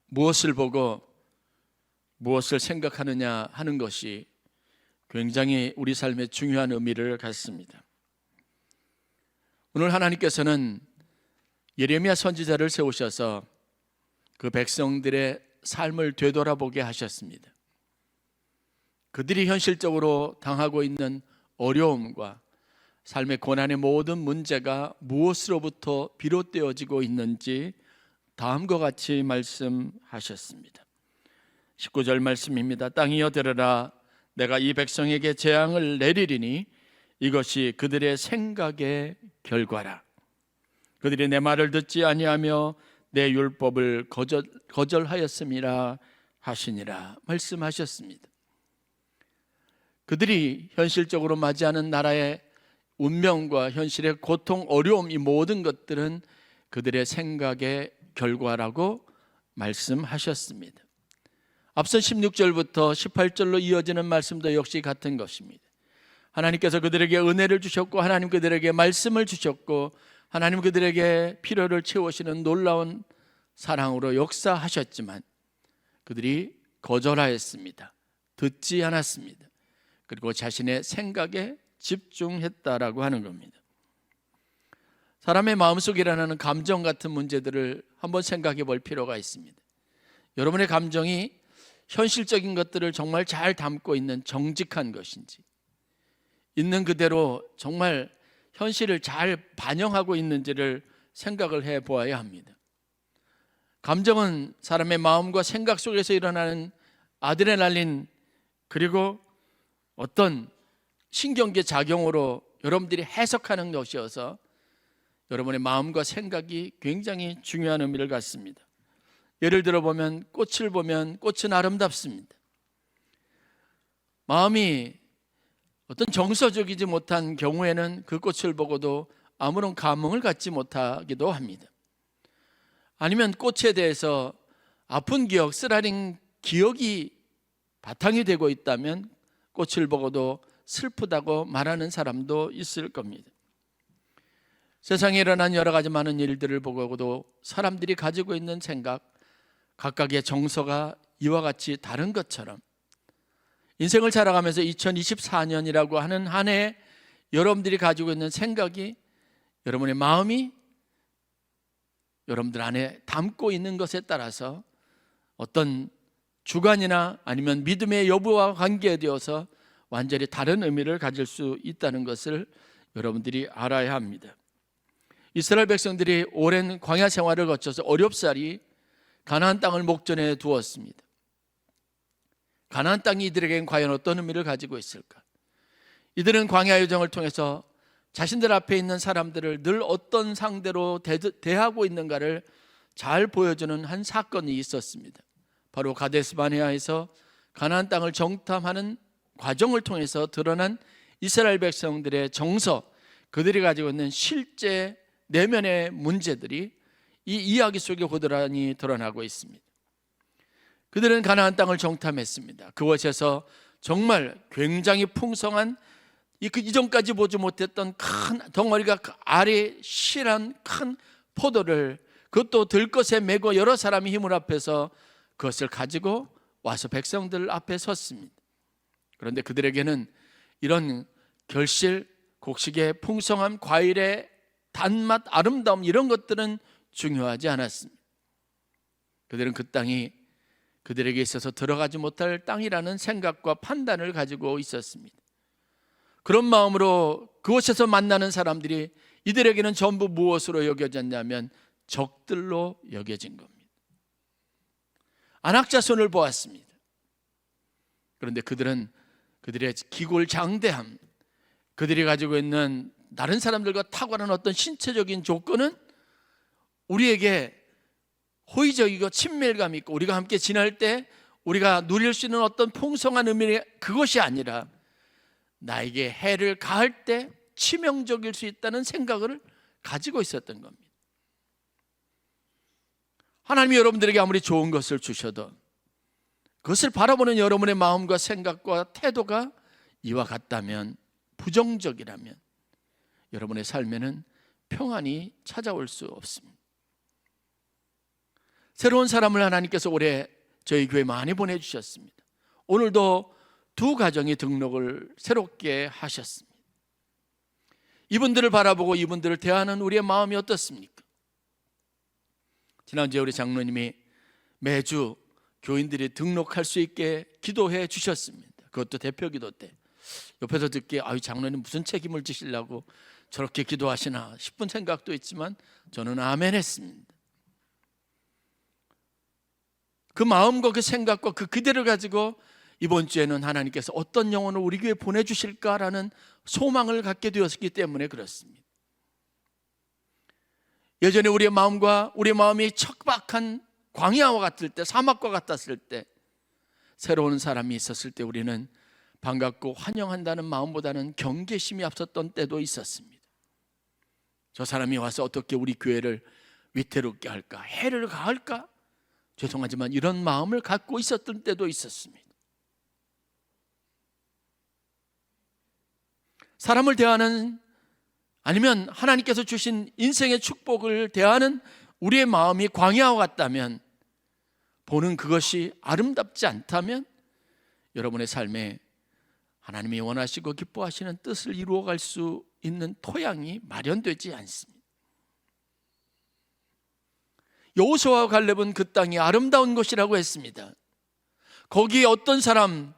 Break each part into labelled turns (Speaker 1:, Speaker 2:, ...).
Speaker 1: 무엇을 보고 무엇을 생각하느냐 하는 것이 굉장히 우리 삶에 중요한 의미를 갖습니다. 오늘 하나님께서는 예레미야 선지자를 세우셔서 그 백성들의 삶을 되돌아보게 하셨습니다. 그들이 현실적으로 당하고 있는 어려움과 삶의 고난의 모든 문제가 무엇으로부터 비롯되어지고 있는지 다음과 같이 말씀하셨습니다. 19절 말씀입니다. 땅이여 들으라, 내가 이 백성에게 재앙을 내리리니 이것이 그들의 생각의 결과라. 그들이 내 말을 듣지 아니하며 내 율법을 거절하였음이라 하시니라 말씀하셨습니다. 그들이 현실적으로 맞이하는 나라의 운명과 현실의 고통, 어려움, 이 모든 것들은 그들의 생각의 결과라고 말씀하셨습니다. 앞선 16절부터 18절로 이어지는 말씀도 역시 같은 것입니다. 하나님께서 그들에게 은혜를 주셨고, 하나님 그들에게 말씀을 주셨고, 하나님 그들에게 필요를 채우시는 놀라운 사랑으로 역사하셨지만 그들이 거절하였습니다. 듣지 않았습니다. 그리고 자신의 생각에 집중했다라고 하는 겁니다. 사람의 마음속에 일어나는 감정 같은 문제들을 한번 생각해 볼 필요가 있습니다. 여러분의 감정이 현실적인 것들을 정말 잘 담고 있는 정직한 것인지, 있는 그대로 정말 현실을 잘 반영하고 있는지를 생각을 해 보아야 합니다. 감정은 사람의 마음과 생각 속에서 일어나는 아드레날린, 그리고 어떤 신경계 작용으로 여러분들이 해석하는 것이어서 여러분의 마음과 생각이 굉장히 중요한 의미를 갖습니다. 예를 들어 보면 꽃을 보면 꽃은 아름답습니다. 마음이 어떤 정서적이지 못한 경우에는 그 꽃을 보고도 아무런 감흥을 갖지 못하기도 합니다. 아니면 꽃에 대해서 아픈 기억, 쓰라린 기억이 바탕이 되고 있다면 꽃을 보고도 슬프다고 말하는 사람도 있을 겁니다. 세상에 일어난 여러 가지 많은 일들을 보고도 사람들이 가지고 있는 생각, 각각의 정서가 이와 같이 다른 것처럼 인생을 살아가면서 2024년이라고 하는 한 해에 여러분들이 가지고 있는 생각이, 여러분의 마음이 여러분들 안에 담고 있는 것에 따라서 어떤 주관이나 아니면 믿음의 여부와 관계되어서 완전히 다른 의미를 가질 수 있다는 것을 여러분들이 알아야 합니다. 이스라엘 백성들이 오랜 광야 생활을 거쳐서 어렵사리 가나안 땅을 목전에 두었습니다. 가나안 땅이 이들에게는 과연 어떤 의미를 가지고 있을까? 이들은 광야 여정을 통해서 자신들 앞에 있는 사람들을 늘 어떤 상대로 대하고 있는가를 잘 보여주는 한 사건이 있었습니다. 바로 가데스 바네아에서 가나안 땅을 정탐하는 과정을 통해서 드러난 이스라엘 백성들의 정서, 그들이 가지고 있는 실제 내면의 문제들이 이 이야기 속에 고스란히 드러나고 있습니다. 그들은 가나안 땅을 정탐했습니다. 그곳에서 정말 굉장히 풍성한 이전까지 보지 못했던 큰 덩어리가 아래 실한 큰 포도를, 그것도 들것에 메고 여러 사람이 힘을 합해서 그것을 가지고 와서 백성들 앞에 섰습니다. 그런데 그들에게는 이런 결실, 곡식의 풍성함, 과일의 단맛, 아름다움, 이런 것들은 중요하지 않았습니다. 그들은 그 땅이 그들에게 있어서 들어가지 못할 땅이라는 생각과 판단을 가지고 있었습니다. 그런 마음으로 그곳에서 만나는 사람들이 이들에게는 전부 무엇으로 여겨졌냐면 적들로 여겨진 겁니다. 안악자손을 보았습니다. 그런데 그들은 그들의 기골장대함, 그들이 가지고 있는 다른 사람들과 탁월한 어떤 신체적인 조건은 우리에게 호의적이고 친밀감 있고 우리가 함께 지낼 때 우리가 누릴 수 있는 어떤 풍성한 의미, 그것이 아니라 나에게 해를 가할 때 치명적일 수 있다는 생각을 가지고 있었던 겁니다. 하나님이 여러분들에게 아무리 좋은 것을 주셔도 그것을 바라보는 여러분의 마음과 생각과 태도가 이와 같다면, 부정적이라면 여러분의 삶에는 평안이 찾아올 수 없습니다. 새로운 사람을 하나님께서 올해 저희 교회 많이 보내주셨습니다. 오늘도 2 가정이 등록을 새롭게 하셨습니다. 이분들을 바라보고 이분들을 대하는 우리의 마음이 어떻습니까? 지난주에 우리 장로님이 매주 교인들이 등록할 수 있게 기도해 주셨습니다. 그것도 대표 기도 때. 옆에서 듣기에 장로님 무슨 책임을 지시려고 저렇게 기도하시나 싶은 생각도 있지만 저는 아멘 했습니다. 그 마음과 그 생각과 그 기대를 가지고 이번 주에는 하나님께서 어떤 영혼을 우리 교회에 보내주실까라는 소망을 갖게 되었기 때문에 그렇습니다. 예전에 우리의 마음과 우리의 마음이 척박한 광야와 같을 때, 사막과 같았을 때, 새로운 사람이 있었을 때 우리는 반갑고 환영한다는 마음보다는 경계심이 앞섰던 때도 있었습니다. 저 사람이 와서 어떻게 우리 교회를 위태롭게 할까, 해를 가할까, 죄송하지만 이런 마음을 갖고 있었던 때도 있었습니다. 사람을 대하는, 아니면 하나님께서 주신 인생의 축복을 대하는 우리의 마음이 광야와 같다면, 보는 그것이 아름답지 않다면 여러분의 삶에 하나님이 원하시고 기뻐하시는 뜻을 이루어갈 수 있는 토양이 마련되지 않습니다. 여호수아와 갈렙은 그 땅이 아름다운 곳이라고 했습니다. 거기에 어떤 사람들이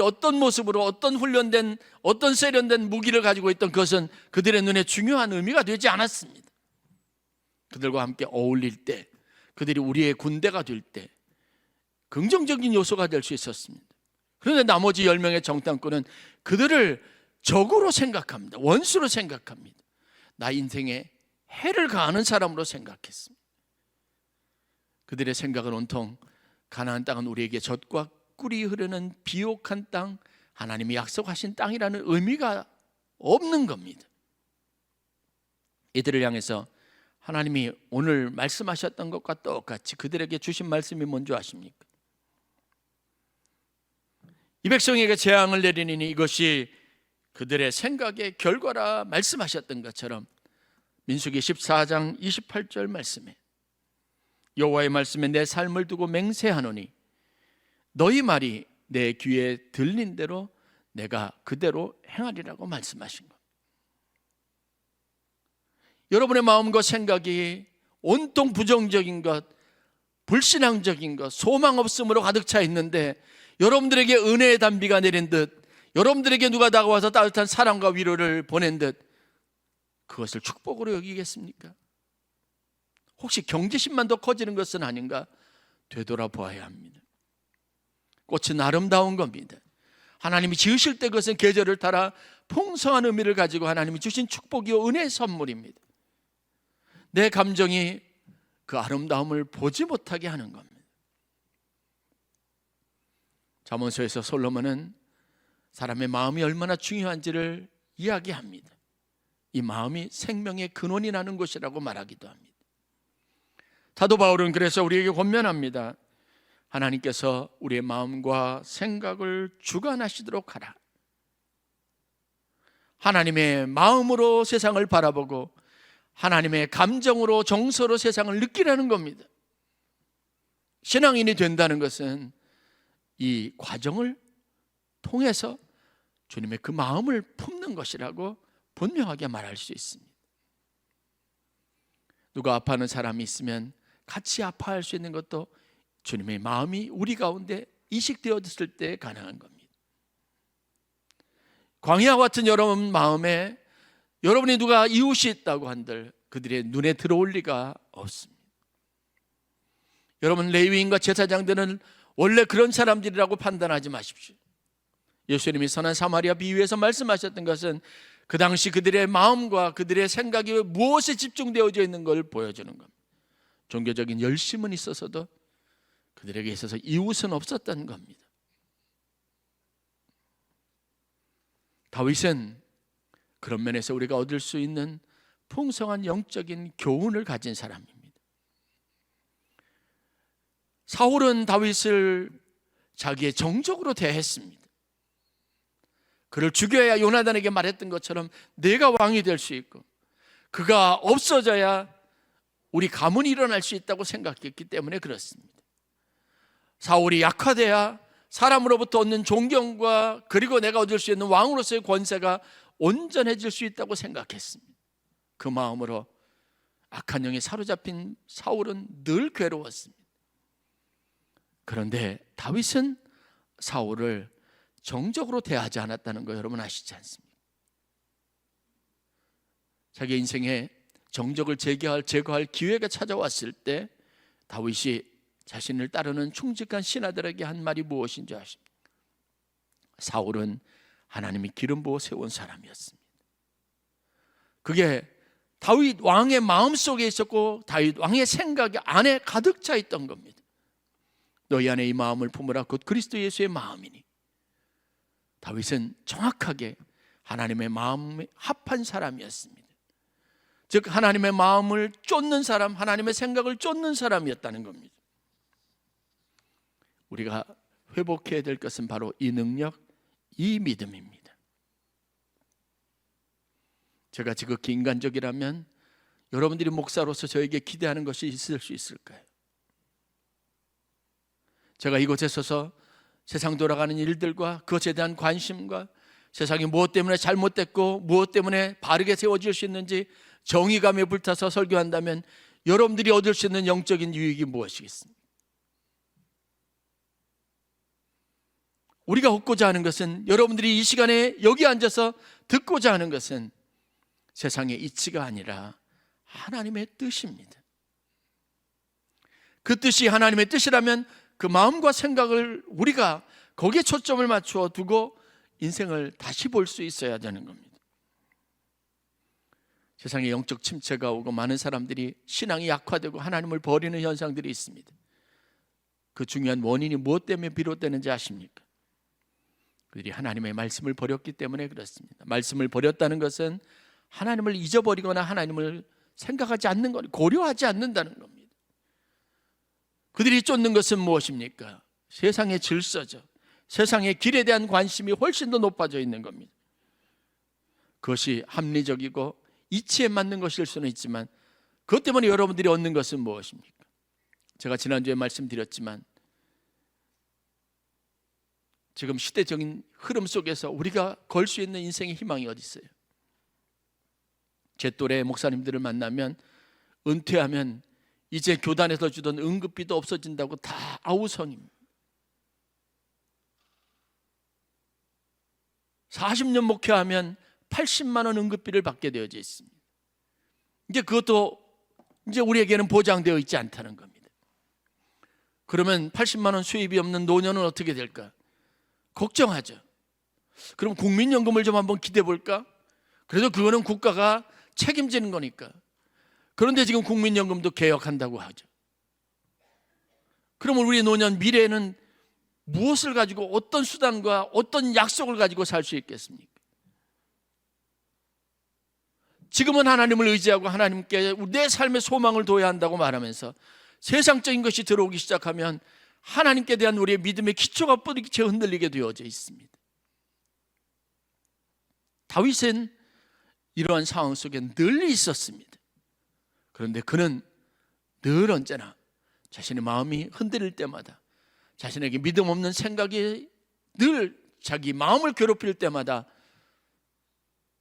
Speaker 1: 어떤 모습으로 어떤 훈련된, 어떤 세련된 무기를 가지고 있던 것은 그들의 눈에 중요한 의미가 되지 않았습니다. 그들과 함께 어울릴 때, 그들이 우리의 군대가 될 때 긍정적인 요소가 될 수 있었습니다. 그런데 나머지 10명의 정탐꾼은 그들을 적으로 생각합니다. 원수로 생각합니다. 나 인생에 해를 가하는 사람으로 생각했습니다. 그들의 생각은 온통 가나안 땅은 우리에게 젖과 꿀이 흐르는 비옥한 땅, 하나님이 약속하신 땅이라는 의미가 없는 겁니다. 이들을 향해서 하나님이 오늘 말씀하셨던 것과 똑같이 그들에게 주신 말씀이 뭔지 아십니까? 이 백성에게 재앙을 내리니 이것이 그들의 생각의 결과라 말씀하셨던 것처럼 민수기 14장 28절 말씀에 여호와의 말씀에 내 삶을 두고 맹세하노니 너희 말이 내 귀에 들린 대로 내가 그대로 행하리라고 말씀하신 것. 여러분의 마음과 생각이 온통 부정적인 것, 불신앙적인 것, 소망 없음으로 가득 차 있는데 여러분들에게 은혜의 단비가 내린 듯, 여러분들에게 누가 다가와서 따뜻한 사랑과 위로를 보낸 듯 그것을 축복으로 여기겠습니까? 혹시 경계심만 더 커지는 것은 아닌가 되돌아보아야 합니다. 꽃은 아름다운 겁니다. 하나님이 지으실 때 그것은 계절을 따라 풍성한 의미를 가지고 하나님이 주신 축복이요 은혜의 선물입니다. 내 감정이 그 아름다움을 보지 못하게 하는 겁니다. 잠언서에서 솔로몬은 사람의 마음이 얼마나 중요한지를 이야기합니다. 이 마음이 생명의 근원이 나는 것이라고 말하기도 합니다. 사도 바울은 그래서 우리에게 권면합니다. 하나님께서 우리의 마음과 생각을 주관하시도록 하라. 하나님의 마음으로 세상을 바라보고 하나님의 감정으로, 정서로 세상을 느끼라는 겁니다. 신앙인이 된다는 것은 이 과정을 통해서 주님의 그 마음을 품는 것이라고 분명하게 말할 수 있습니다. 누가 아파하는 사람이 있으면 같이 아파할 수 있는 것도 주님의 마음이 우리 가운데 이식되었을 때 가능한 겁니다. 광야와 같은 여러분 마음에 여러분이 누가 이웃이 있다고 한들 그들의 눈에 들어올 리가 없습니다. 여러분 레위인과 제사장들은 원래 그런 사람들이라고 판단하지 마십시오. 예수님이 선한 사마리아 비유에서 말씀하셨던 것은 그 당시 그들의 마음과 그들의 생각이 무엇에 집중되어져 있는 걸 보여주는 겁니다. 종교적인 열심은 있어서도 그들에게 있어서 이웃은 없었던 겁니다. 다윗은 그런 면에서 우리가 얻을 수 있는 풍성한 영적인 교훈을 가진 사람입니다. 사울은 다윗을 자기의 정적으로 대했습니다. 그를 죽여야 요나단에게 말했던 것처럼 내가 왕이 될 수 있고 그가 없어져야 우리 가문이 일어날 수 있다고 생각했기 때문에 그렇습니다. 사울이 약화돼야 사람으로부터 얻는 존경과 그리고 내가 얻을 수 있는 왕으로서의 권세가 온전해질 수 있다고 생각했습니다. 그 마음으로 악한 영에 사로잡힌 사울은 늘 괴로웠습니다. 그런데 다윗은 사울을 정적으로 대하지 않았다는 거 여러분 아시지 않습니까? 자기 인생에 정적을 제거할 기회가 찾아왔을 때 다윗이 자신을 따르는 충직한 신하들에게 한 말이 무엇인지 아십니까? 사울은 하나님이 기름 부어 세운 사람이었습니다. 그게 다윗 왕의 마음속에 있었고 다윗 왕의 생각 안에 가득 차 있던 겁니다. 너희 안에 이 마음을 품으라 곧 그리스도 예수의 마음이니. 다윗은 정확하게 하나님의 마음에 합한 사람이었습니다. 즉 하나님의 마음을 쫓는 사람, 하나님의 생각을 쫓는 사람이었다는 겁니다. 우리가 회복해야 될 것은 바로 이 능력, 이 믿음입니다. 제가 지극히 인간적이라면 여러분들이 목사로서 저에게 기대하는 것이 있을 수 있을까요? 제가 이곳에 서서 세상 돌아가는 일들과 그것에 대한 관심과 세상이 무엇 때문에 잘못됐고 무엇 때문에 바르게 세워질 수 있는지 정의감에 불타서 설교한다면 여러분들이 얻을 수 있는 영적인 유익이 무엇이겠습니까? 우리가 얻고자 하는 것은, 여러분들이 이 시간에 여기 앉아서 듣고자 하는 것은 세상의 이치가 아니라 하나님의 뜻입니다. 그 뜻이 하나님의 뜻이라면 그 마음과 생각을 우리가 거기에 초점을 맞추어 두고 인생을 다시 볼 수 있어야 되는 겁니다. 세상에 영적 침체가 오고 많은 사람들이 신앙이 약화되고 하나님을 버리는 현상들이 있습니다. 그 중요한 원인이 무엇 때문에 비롯되는지 아십니까? 그들이 하나님의 말씀을 버렸기 때문에 그렇습니다. 말씀을 버렸다는 것은 하나님을 잊어버리거나 하나님을 생각하지 않는 것, 고려하지 않는다는 겁니다. 그들이 쫓는 것은 무엇입니까? 세상의 질서죠. 세상의 길에 대한 관심이 훨씬 더 높아져 있는 겁니다. 그것이 합리적이고 이치에 맞는 것일 수는 있지만 그것 때문에 여러분들이 얻는 것은 무엇입니까? 제가 지난주에 말씀드렸지만 지금 시대적인 흐름 속에서 우리가 걸 수 있는 인생의 희망이 어디 있어요? 제 또래 목사님들을 만나면 은퇴하면 이제 교단에서 주던 응급비도 없어진다고 다 아우성입니다. 40년 목회하면 80만 원 응급비를 받게 되어져 있습니다. 이제 그것도 이제 우리에게는 보장되어 있지 않다는 겁니다. 그러면 80만 원 수입이 없는 노년은 어떻게 될까? 걱정하죠. 그럼 국민연금을 좀 한번 기대해 볼까? 그래도 그거는 국가가 책임지는 거니까. 그런데 지금 국민연금도 개혁한다고 하죠. 그러면 우리 노년 미래에는 무엇을 가지고 어떤 수단과 어떤 약속을 가지고 살 수 있겠습니까? 지금은 하나님을 의지하고 하나님께 내 삶의 소망을 둬야 한다고 말하면서 세상적인 것이 들어오기 시작하면 하나님께 대한 우리의 믿음의 기초가 뿌리째 흔들리게 되어져 있습니다. 다윗은 이러한 상황 속에 늘 있었습니다. 그런데 그는 늘 언제나 자신의 마음이 흔들릴 때마다, 자신에게 믿음 없는 생각이 늘 자기 마음을 괴롭힐 때마다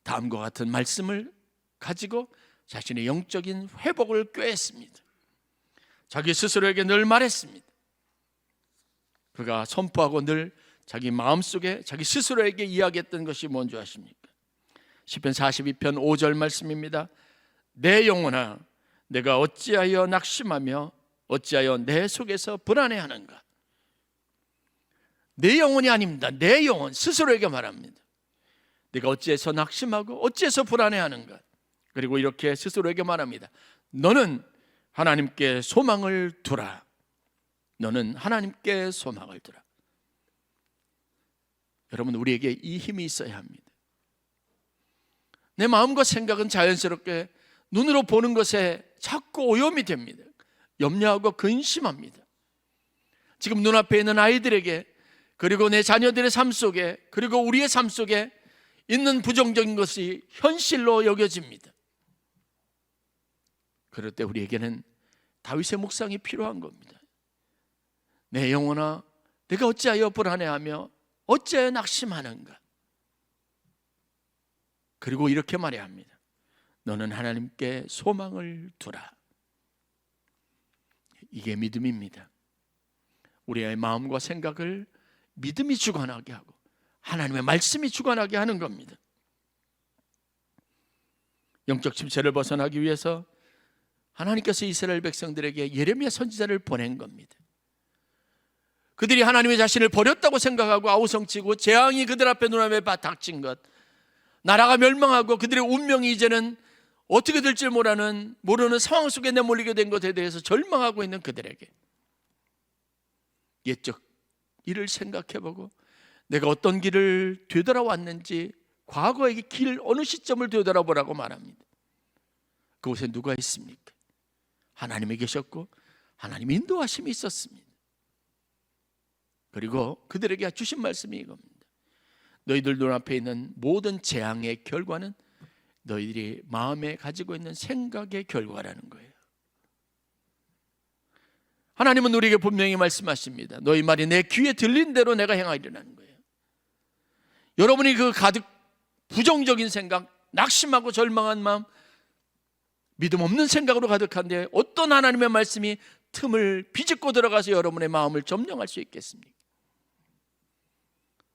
Speaker 1: 다음과 같은 말씀을 가지고 자신의 영적인 회복을 꾀했습니다. 자기 스스로에게 늘 말했습니다. 그가 선포하고 늘 자기 마음속에 자기 스스로에게 이야기했던 것이 뭔지 아십니까? 시편 42편 5절 말씀입니다. 내 영혼아, 내가 어찌하여 낙심하며 어찌하여 내 속에서 불안해하는가? 내 영혼이 아닙니다. 내 영혼 스스로에게 말합니다. 내가 어찌해서 낙심하고 어찌해서 불안해하는가? 그리고 이렇게 스스로에게 말합니다. 너는 하나님께 소망을 두라. 너는 하나님께 소망을 두라. 여러분, 우리에게 이 힘이 있어야 합니다. 내 마음과 생각은 자연스럽게 눈으로 보는 것에 자꾸 오염이 됩니다. 염려하고 근심합니다. 지금 눈앞에 있는 아이들에게, 그리고 내 자녀들의 삶 속에, 그리고 우리의 삶 속에 있는 부정적인 것이 현실로 여겨집니다. 그럴 때 우리에게는 다윗의 묵상이 필요한 겁니다. 내 영혼아, 내가 어찌하여 불안해하며 어찌하여 낙심하는가? 그리고 이렇게 말해야 합니다. 너는 하나님께 소망을 두라. 이게 믿음입니다. 우리의 마음과 생각을 믿음이 주관하게 하고 하나님의 말씀이 주관하게 하는 겁니다. 영적 침체를 벗어나기 위해서 하나님께서 이스라엘 백성들에게 예레미야 선지자를 보낸 겁니다. 그들이 하나님의 자신을 버렸다고 생각하고 아우성치고 재앙이 그들 앞에 눈앞에 닥친 것, 나라가 멸망하고 그들의 운명이 이제는 어떻게 될지 모르는 상황 속에 내몰리게 된 것에 대해서 절망하고 있는 그들에게 옛적 일을 생각해보고 내가 어떤 길을 되돌아왔는지 과거의 길 어느 시점을 되돌아보라고 말합니다. 그곳에 누가 있습니까? 하나님이 계셨고 하나님의 인도하심이 있었습니다. 그리고 그들에게 주신 말씀이 이겁니다. 너희들 눈앞에 있는 모든 재앙의 결과는 너희들이 마음에 가지고 있는 생각의 결과라는 거예요. 하나님은 우리에게 분명히 말씀하십니다. 너희 말이 내 귀에 들린 대로 내가 행하리라는 거예요. 여러분이 그 가득 부정적인 생각, 낙심하고 절망한 마음, 믿음 없는 생각으로 가득한데 어떤 하나님의 말씀이 틈을 비집고 들어가서 여러분의 마음을 점령할 수 있겠습니까?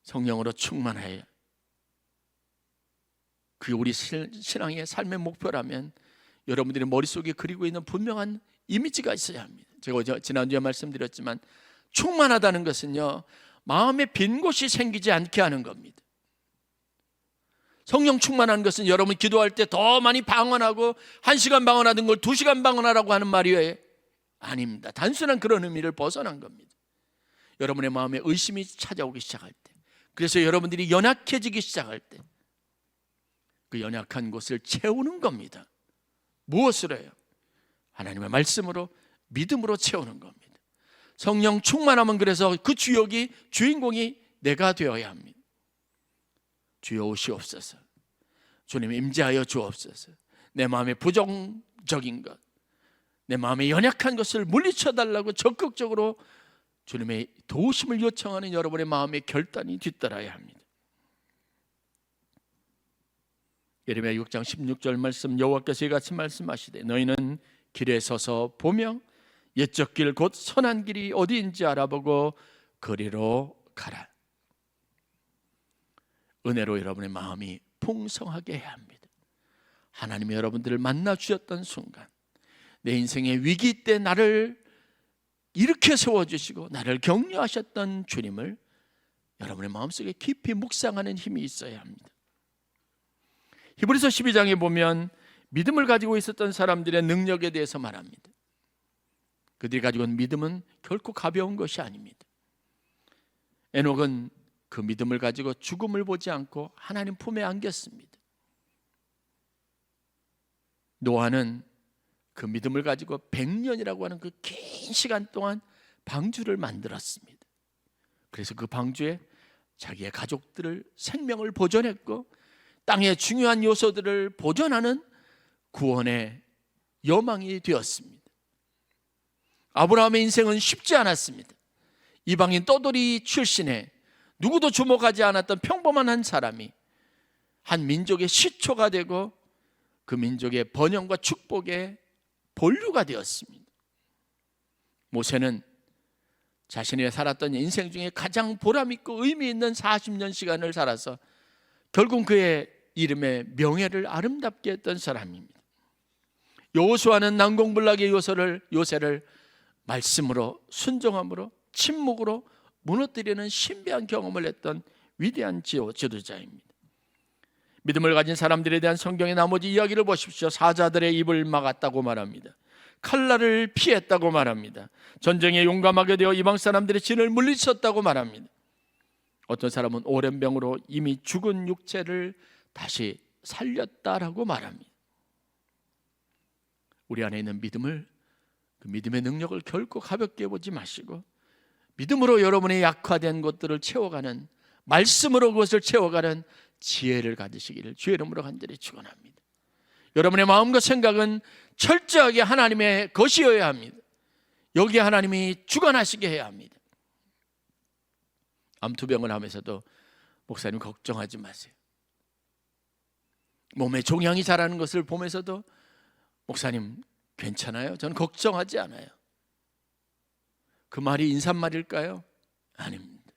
Speaker 1: 성령으로 충만하여 그게 우리 신앙의 삶의 목표라면 여러분들의 머릿속에 그리고 있는 분명한 이미지가 있어야 합니다. 제가 지난주에 말씀드렸지만 충만하다는 것은요, 마음에 빈 곳이 생기지 않게 하는 겁니다. 성령 충만한 것은 여러분 기도할 때 더 많이 방언하고 1시간 방언하던 걸 2시간 방언하라고 하는 말이에요? 아닙니다. 단순한 그런 의미를 벗어난 겁니다. 여러분의 마음에 의심이 찾아오기 시작할 때, 그래서 여러분들이 연약해지기 시작할 때 그 연약한 곳을 채우는 겁니다. 무엇으로 해요? 하나님의 말씀으로, 믿음으로 채우는 겁니다. 성령 충만하면 그래서 그 주인공이 내가 되어야 합니다. 주여 오시옵소서. 주님 임재하여 주옵소서. 내 마음에 부정적인 것, 내 마음에 연약한 것을 물리쳐달라고 적극적으로 주님의 도우심을 요청하는 여러분의 마음의 결단이 뒤따라야 합니다. 예레미야 6장 16절 말씀, 여호와께서 이같이 말씀하시되 너희는 길에 서서 보며 옛적 길 곧 선한 길이 어디인지 알아보고 그리로 가라. 은혜로 여러분의 마음이 풍성하게 해야 합니다. 하나님이 여러분들을 만나 주셨던 순간, 내 인생의 위기 때 나를 이렇게 세워주시고 나를 격려하셨던 주님을 여러분의 마음속에 깊이 묵상하는 힘이 있어야 합니다. 히브리서 12장에 보면 믿음을 가지고 있었던 사람들의 능력에 대해서 말합니다. 그들이 가지고 있는 믿음은 결코 가벼운 것이 아닙니다. 에녹은 그 믿음을 가지고 죽음을 보지 않고 하나님 품에 안겼습니다. 노아는 그 믿음을 가지고 100년이라고 하는 그 긴 시간 동안 방주를 만들었습니다. 그래서 그 방주에 자기의 가족들을 생명을 보존했고 땅의 중요한 요소들을 보존하는 구원의 여망이 되었습니다. 아브라함의 인생은 쉽지 않았습니다. 이방인 떠돌이 출신의 누구도 주목하지 않았던 평범한 한 사람이 한 민족의 시초가 되고 그 민족의 번영과 축복의 본류가 되었습니다. 모세는 자신이 살았던 인생 중에 가장 보람있고 의미 있는 40년 시간을 살아서 결국 그의 이름의 명예를 아름답게 했던 사람입니다. 여호수아는 난공불락의 요새를 말씀으로, 순종함으로, 침묵으로 무너뜨리는 신비한 경험을 했던 위대한 지도자입니다. 믿음을 가진 사람들에 대한 성경의 나머지 이야기를 보십시오. 사자들의 입을 막았다고 말합니다. 칼날을 피했다고 말합니다. 전쟁에 용감하게 되어 이방 사람들의 진을 물리쳤다고 말합니다. 어떤 사람은 오랜 병으로 이미 죽은 육체를 다시 살렸다라고 말합니다. 우리 안에 있는 믿음을, 그 믿음의 능력을 결코 가볍게 보지 마시고 믿음으로 여러분의 약화된 것들을 채워가는, 말씀으로 그것을 채워가는 지혜를 가지시기를 주의 이름으로 간절히 축원합니다. 여러분의 마음과 생각은 철저하게 하나님의 것이어야 합니다. 여기에 하나님이 주관하시게 해야 합니다. 암투병을 하면서도 목사님 걱정하지 마세요. 몸에 종양이 자라는 것을 보면서도 목사님 괜찮아요? 저는 걱정하지 않아요. 그 말이 인사말일까요? 아닙니다.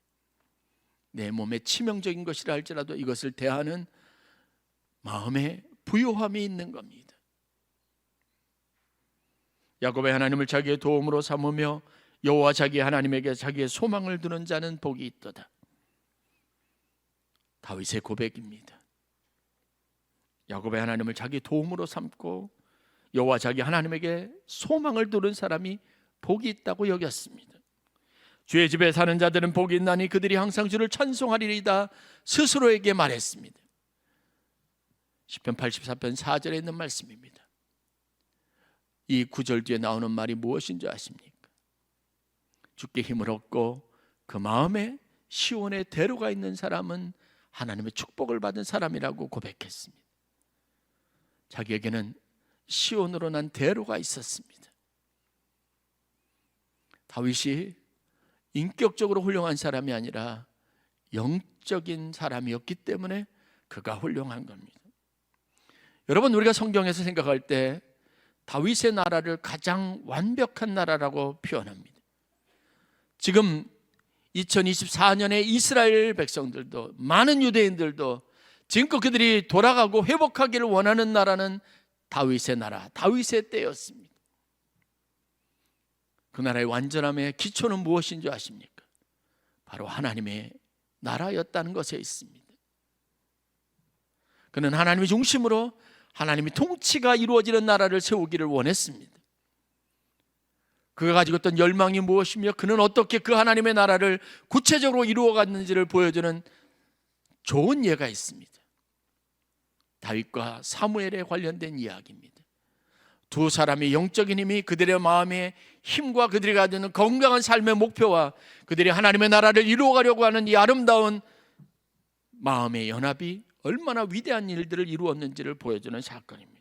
Speaker 1: 내 몸에 치명적인 것이라 할지라도 이것을 대하는 마음의 부요함이 있는 겁니다. 야곱의 하나님을 자기의 도움으로 삼으며 여호와 자기 하나님에게 자기의 소망을 두는 자는 복이 있도다. 다윗의 고백입니다. 야곱의 하나님을 자기 도움으로 삼고 여호와 자기 하나님에게 소망을 두는 사람이 복이 있다고 여겼습니다. 주의 집에 사는 자들은 복이 있나니 그들이 항상 주를 찬송하리이다 스스로에게 말했습니다. 시편 84편 4절에 있는 말씀입니다. 이 구절 뒤에 나오는 말이 무엇인 줄 아십니까? 주께 힘을 얻고 그 마음에 시온의 대로가 있는 사람은 하나님의 축복을 받은 사람이라고 고백했습니다. 자기에게는 시온으로 난 대로가 있었습니다. 다윗이 인격적으로 훌륭한 사람이 아니라 영적인 사람이었기 때문에 그가 훌륭한 겁니다. 여러분, 우리가 성경에서 생각할 때 다윗의 나라를 가장 완벽한 나라라고 표현합니다. 지금 2024년에 이스라엘 백성들도 많은 유대인들도 지금껏 그들이 돌아가고 회복하기를 원하는 나라는 다윗의 나라, 다윗의 때였습니다. 그 나라의 완전함의 기초는 무엇인 줄 아십니까? 바로 하나님의 나라였다는 것에 있습니다. 그는 하나님의 중심으로 하나님의 통치가 이루어지는 나라를 세우기를 원했습니다. 그가 가지고 있던 열망이 무엇이며 그는 어떻게 그 하나님의 나라를 구체적으로 이루어갔는지를 보여주는 좋은 예가 있습니다. 다윗과 사무엘에 관련된 이야기입니다. 두 사람의 영적인 힘이 그들의 마음의 힘과 그들이 가지고 있는 건강한 삶의 목표와 그들이 하나님의 나라를 이루어가려고 하는 이 아름다운 마음의 연합이 얼마나 위대한 일들을 이루었는지를 보여주는 사건입니다.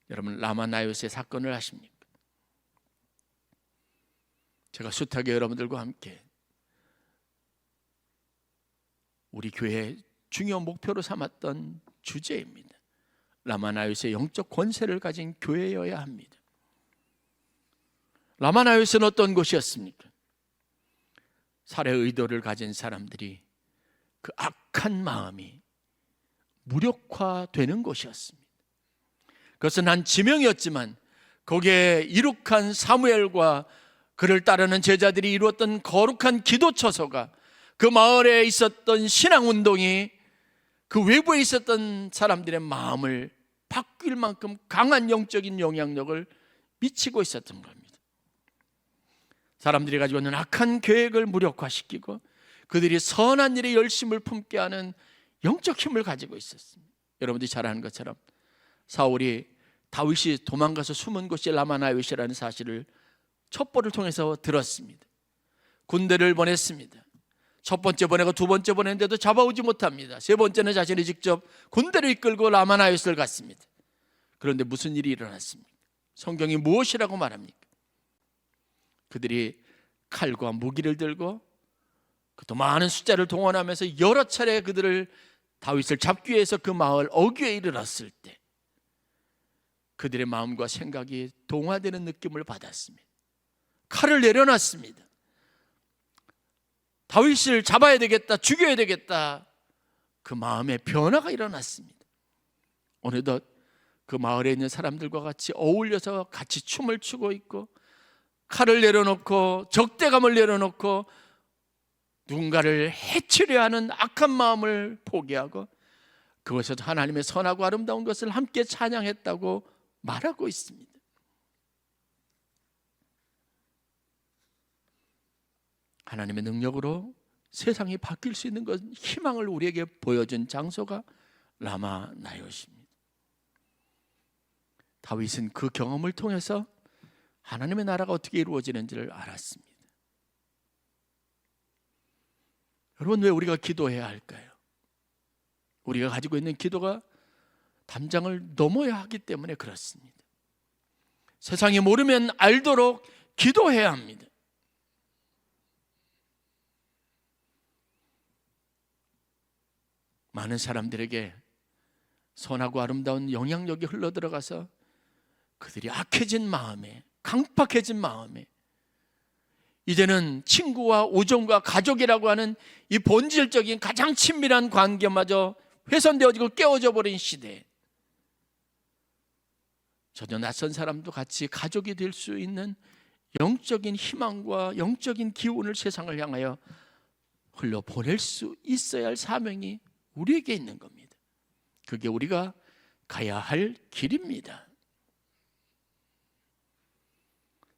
Speaker 1: 여러분, 라마 나요스의 사건을 아십니까? 제가 숱하게 여러분들과 함께 우리 교회의 중요 목표로 삼았던 주제입니다. 라마 나요스의 영적 권세를 가진 교회여야 합니다. 라마 나요스는 어떤 곳이었습니까? 살해 의도를 가진 사람들이 그 악한 마음이 무력화되는 곳이었습니다. 그것은 한 지명이었지만 거기에 이룩한 사무엘과 그를 따르는 제자들이 이루었던 거룩한 기도 처소가 그 마을에 있었던 신앙운동이 그 외부에 있었던 사람들의 마음을 바뀔 만큼 강한 영적인 영향력을 미치고 있었던 겁니다. 사람들이 가지고 있는 악한 계획을 무력화시키고 그들이 선한 일에 열심을 품게 하는 영적 힘을 가지고 있었습니다. 여러분들이 잘 아는 것처럼 사울이 다윗이 도망가서 숨은 곳이 라마나요시라는 사실을 첩보를 통해서 들었습니다. 군대를 보냈습니다. 첫 번째 보내고 두 번째 보냈는데도 잡아오지 못합니다. 세 번째는 자신이 직접 군대를 이끌고 라마나요스를 갔습니다. 그런데 무슨 일이 일어났습니까? 성경이 무엇이라고 말합니까? 그들이 칼과 무기를 들고 또 많은 숫자를 동원하면서 여러 차례 그들을 다윗을 잡기 위해서 그 마을 어귀에 이르렀을 때 그들의 마음과 생각이 동화되는 느낌을 받았습니다. 칼을 내려놨습니다. 다윗을 잡아야 되겠다, 죽여야 되겠다, 그 마음의 변화가 일어났습니다. 어느덧 그 마을에 있는 사람들과 같이 어울려서 같이 춤을 추고 있고 칼을 내려놓고 적대감을 내려놓고 누군가를 해치려 하는 악한 마음을 포기하고 그것에서 하나님의 선하고 아름다운 것을 함께 찬양했다고 말하고 있습니다. 하나님의 능력으로 세상이 바뀔 수 있는 것, 희망을 우리에게 보여준 장소가 라마 나요시입니다. 다윗은 그 경험을 통해서 하나님의 나라가 어떻게 이루어지는지를 알았습니다. 여러분, 왜 우리가 기도해야 할까요? 우리가 가지고 있는 기도가 담장을 넘어야 하기 때문에 그렇습니다. 세상이 모르면 알도록 기도해야 합니다. 많은 사람들에게 선하고 아름다운 영향력이 흘러들어가서 그들이 악해진 마음에, 강팍해진 마음에 이제는 친구와 우정과 가족이라고 하는 이 본질적인 가장 친밀한 관계마저 훼손되어지고 깨어져 버린 시대에 전혀 낯선 사람도 같이 가족이 될 수 있는 영적인 희망과 영적인 기운을 세상을 향하여 흘려보낼 수 있어야 할 사명이 우리에게 있는 겁니다. 그게 우리가 가야 할 길입니다.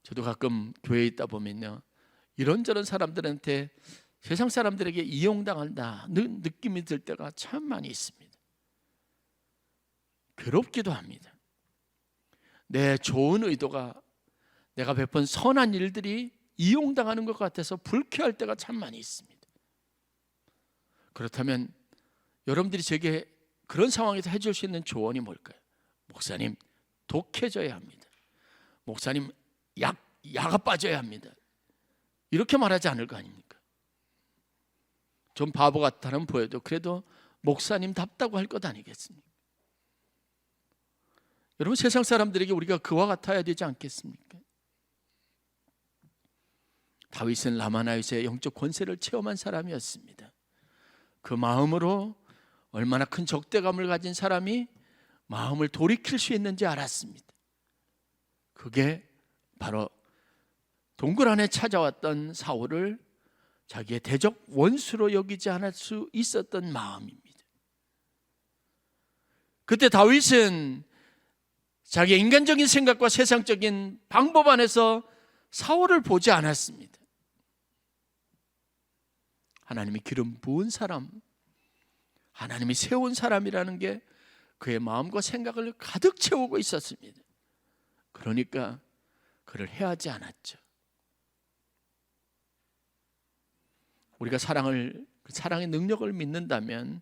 Speaker 1: 저도 가끔 교회에 있다 보면요, 이런저런 사람들한테 세상 사람들에게 이용당한다는 느낌이 들 때가 참 많이 있습니다. 괴롭기도 합니다. 내 좋은 의도가, 내가 베푼 선한 일들이 이용당하는 것 같아서 불쾌할 때가 참 많이 있습니다. 그렇다면 여러분들이 제게 그런 상황에서 해줄 수 있는 조언이 뭘까요? 목사님, 독해져야 합니다. 목사님, 약아 빠져야 합니다. 이렇게 말하지 않을 거 아닙니까? 좀 바보 같다는 보여도 그래도 목사님답다고 할 것 아니겠습니까? 여러분, 세상 사람들에게 우리가 그와 같아야 되지 않겠습니까? 다윗은 라마나윗의 영적 권세를 체험한 사람이었습니다. 그 마음으로 얼마나 큰 적대감을 가진 사람이 마음을 돌이킬 수 있는지 알았습니다. 그게 바로 동굴 안에 찾아왔던 사울을 자기의 대적 원수로 여기지 않을 수 있었던 마음입니다. 그때 다윗은 자기의 인간적인 생각과 세상적인 방법 안에서 사울을 보지 않았습니다. 하나님이 기름 부은 사람, 하나님이 세운 사람이라는 게 그의 마음과 생각을 가득 채우고 있었습니다. 그러니까 그를 해하지 않았죠. 우리가 사랑의 능력을 믿는다면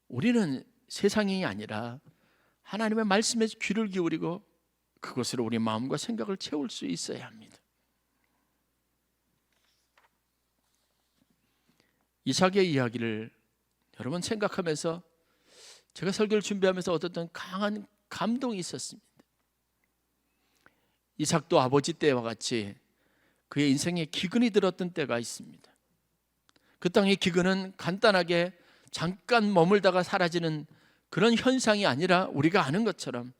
Speaker 1: 우리는 세상이 아니라 하나님의 말씀에 귀를 기울이고 그것으로 우리 마음과 생각을 채울 수 있어야 합니다. 이삭의 이야기를 여러분 생각하면서 제가 설교를 준비하면서 얻었던 강한 감동이 있었습니다. 이삭도 아버지 때와 같이 그의 인생에 기근이 들었던 때가 있습니다. 그 땅의 기근은 간단하게 잠깐 머물다가 사라지는 그런 현상이 아니라 우리가 아는 것처럼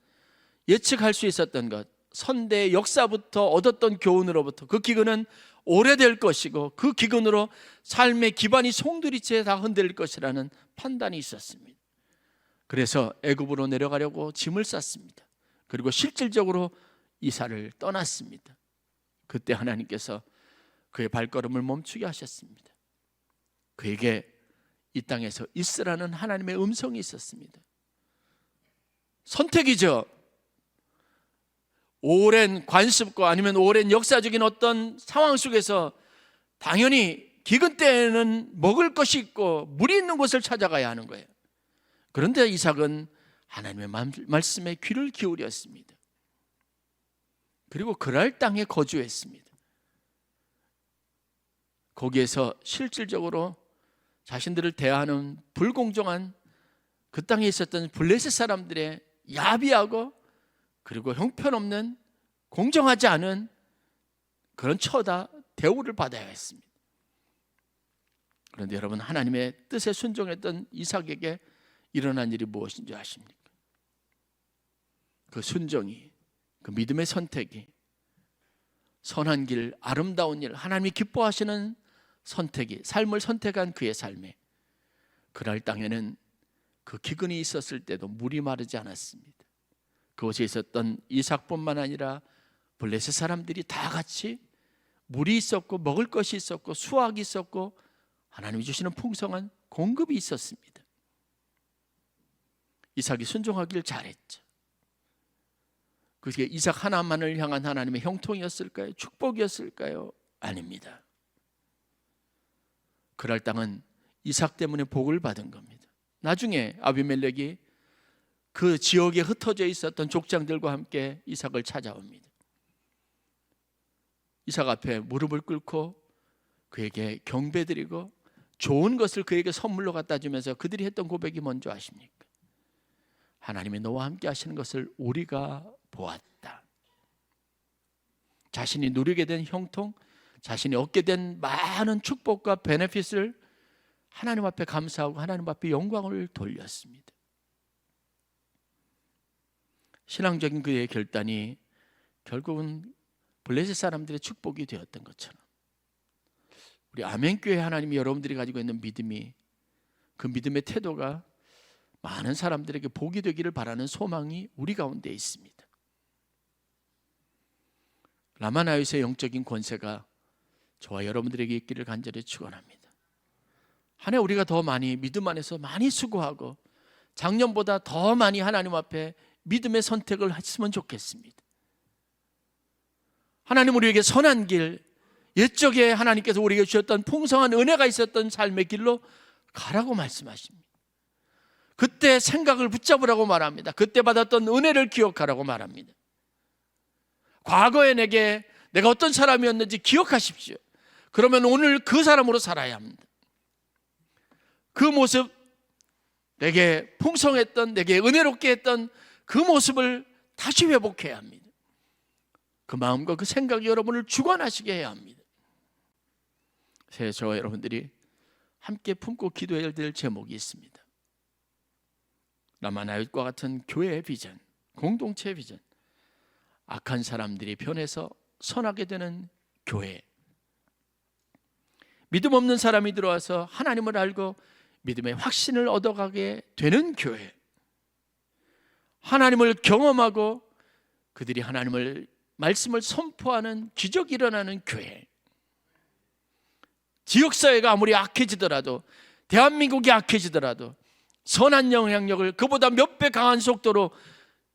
Speaker 1: 예측할 수 있었던 것, 선대의 역사부터 얻었던 교훈으로부터 그 기근은 오래될 것이고 그 기근으로 삶의 기반이 송두리째 다 흔들릴 것이라는 판단이 있었습니다. 그래서 애굽으로 내려가려고 짐을 쌌습니다. 그리고 실질적으로 이사를 떠났습니다. 그때 하나님께서 그의 발걸음을 멈추게 하셨습니다. 그에게 이 땅에서 있으라는 하나님의 음성이 있었습니다. 선택이죠. 오랜 관습과 아니면 오랜 역사적인 어떤 상황 속에서 당연히 기근 때에는 먹을 것이 있고 물이 있는 곳을 찾아가야 하는 거예요. 그런데 이삭은 하나님의 말씀에 귀를 기울였습니다. 그리고 그랄 땅에 거주했습니다. 거기에서 실질적으로 자신들을 대하는 불공정한 그 땅에 있었던 블레셋 사람들의 야비하고 그리고 형편없는 공정하지 않은 그런 처다 대우를 받아야 했습니다. 그런데 여러분, 하나님의 뜻에 순종했던 이삭에게 일어난 일이 무엇인지 아십니까? 그 순종이, 그 믿음의 선택이 선한 길, 아름다운 일, 하나님이 기뻐하시는 선택이, 삶을 선택한 그의 삶에 그날 땅에는 그 기근이 있었을 때도 물이 마르지 않았습니다. 그곳에 있었던 이삭뿐만 아니라 블레셋 사람들이 다 같이 물이 있었고 먹을 것이 있었고 수확이 있었고 하나님이 주시는 풍성한 공급이 있었습니다. 이삭이 순종하기를 잘했죠. 그게 이삭 하나만을 향한 하나님의 형통이었을까요? 축복이었을까요? 아닙니다. 그랄 땅은 이삭 때문에 복을 받은 겁니다. 나중에 아비멜렉이 그 지역에 흩어져 있었던 족장들과 함께 이삭을 찾아옵니다. 이삭 앞에 무릎을 꿇고 그에게 경배드리고 좋은 것을 그에게 선물로 갖다 주면서 그들이 했던 고백이 뭔지 아십니까? 하나님이 너와 함께 하시는 것을 우리가 보았다. 자신이 누리게 된 형통, 자신이 얻게 된 많은 축복과 베네핏을 하나님 앞에 감사하고 하나님 앞에 영광을 돌렸습니다. 신앙적인 그의 결단이 결국은 블레셋 사람들의 축복이 되었던 것처럼 우리 아멘교회 하나님이 여러분들이 가지고 있는 믿음이, 그 믿음의 태도가 많은 사람들에게 복이 되기를 바라는 소망이 우리 가운데 있습니다. 라마나요스의 영적인 권세가 저와 여러분들에게 있기를 간절히 축원합니다. 한 해 우리가 더 많이 믿음 안에서 많이 수고하고 작년보다 더 많이 하나님 앞에 믿음의 선택을 했으면 좋겠습니다. 하나님 우리에게 선한 길, 옛적에 하나님께서 우리에게 주셨던 풍성한 은혜가 있었던 삶의 길로 가라고 말씀하십니다. 그때 생각을 붙잡으라고 말합니다. 그때 받았던 은혜를 기억하라고 말합니다. 과거에 내가 어떤 사람이었는지 기억하십시오. 그러면 오늘 그 사람으로 살아야 합니다. 그 모습, 내게 풍성했던, 내게 은혜롭게 했던 그 모습을 다시 회복해야 합니다. 그 마음과 그 생각이 여러분을 주관하시게 해야 합니다. 새해 저와 여러분들이 함께 품고 기도해야 될 제목이 있습니다. 라마나요스과 같은 교회의 비전, 공동체의 비전, 악한 사람들이 변해서 선하게 되는 교회, 믿음 없는 사람이 들어와서 하나님을 알고 믿음의 확신을 얻어가게 되는 교회, 하나님을 경험하고 그들이 하나님을 말씀을 선포하는 기적이 일어나는 교회, 지역사회가 아무리 악해지더라도, 대한민국이 악해지더라도 선한 영향력을 그보다 몇 배 강한 속도로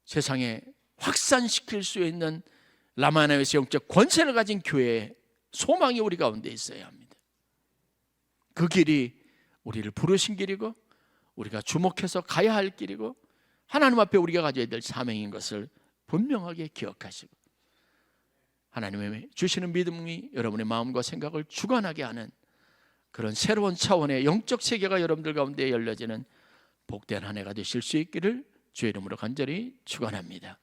Speaker 1: 세상에 확산시킬 수 있는 라마나요스 영적 권세를 가진 교회의 소망이 우리 가운데 있어야 합니다. 그 길이 우리를 부르신 길이고 우리가 주목해서 가야 할 길이고 하나님 앞에 우리가 가져야 될 사명인 것을 분명하게 기억하시고 하나님의 주시는 믿음이 여러분의 마음과 생각을 주관하게 하는 그런 새로운 차원의 영적 세계가 여러분들 가운데 열려지는 복된 한 해가 되실 수 있기를 주의 이름으로 간절히 축원합니다.